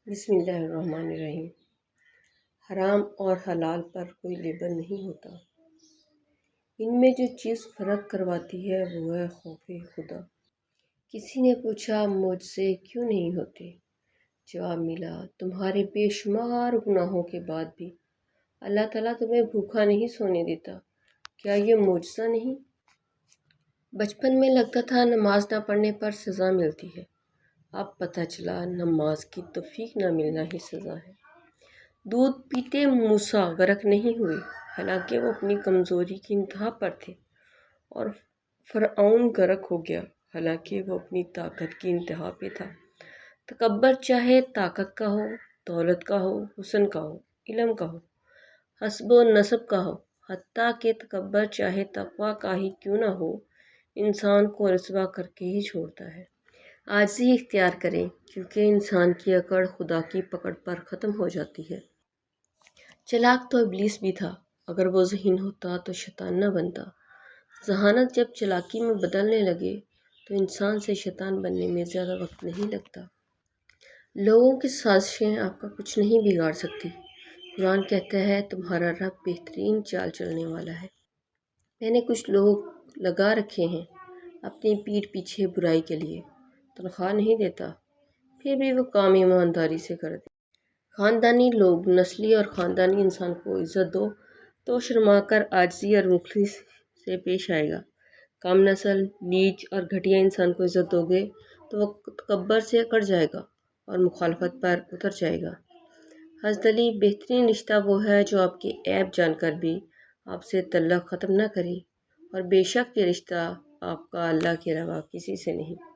بسم اللہ الرحمن الرحیم۔ حرام اور حلال پر کوئی لیبل نہیں ہوتا۔ ان میں جو چیز فرق کرواتی ہے وہ ہے خوف خدا۔ کسی نے پوچھا مجھ سے کیوں نہیں ہوتے؟ جواب ملا تمہارے بے شمار گناہوں کے بعد بھی اللہ تعالیٰ تمہیں بھوکا نہیں سونے دیتا۔ کیا یہ معجزہ نہیں؟ بچپن میں لگتا تھا نماز نہ پڑھنے پر سزا ملتی ہے، اب پتہ چلا نماز کی توفیق نہ ملنا ہی سزا ہے۔ دودھ پیتے موسیٰ غرق نہیں ہوئے، حالانکہ وہ اپنی کمزوری کی انتہا پر تھے، اور فرعون غرق ہو گیا، حالانکہ وہ اپنی طاقت کی انتہا پہ تھا۔ تکبر چاہے طاقت کا ہو، دولت کا ہو، حسن کا ہو، علم کا ہو، حسب و نسب کا ہو، حتیٰ کہ تکبر چاہے تقویٰ کا ہی کیوں نہ ہو، انسان کو رسوا کر کے ہی چھوڑتا ہے۔ عاجزی اختیار کریں، کیونکہ انسان کی اکڑ خدا کی پکڑ پر ختم ہو جاتی ہے۔ چلاک تو ابلیس بھی تھا، اگر وہ ذہین ہوتا تو شیطان نہ بنتا۔ ذہانت جب چلاکی میں بدلنے لگے تو انسان سے شیطان بننے میں زیادہ وقت نہیں لگتا۔ لوگوں کی سازشیں آپ کا کچھ نہیں بگاڑ سکتی۔ قرآن کہتا ہے تمہارا رب بہترین چال چلنے والا ہے۔ میں نے کچھ لوگ لگا رکھے ہیں اپنی پیٹھ پیچھے برائی کے لیے، تنخواہ نہیں دیتا، پھر بھی وہ کام ایمانداری سے کرتے۔ خاندانی لوگ نسلی اور خاندانی انسان کو عزت دو تو شرما کر عاجزی اور مخلصی سے پیش آئے گا۔ کم نسل، نیچ اور گھٹیا انسان کو عزت دو گے تو وہ تکبر سے اکڑ جائے گا اور مخالفت پر اتر جائے گا۔ حضرت علی بہترین رشتہ وہ ہے جو آپ کے عیب جان کر بھی آپ سے تعلق ختم نہ کرے، اور بے شک یہ رشتہ آپ کا اللہ کے علاوہ کسی سے نہیں۔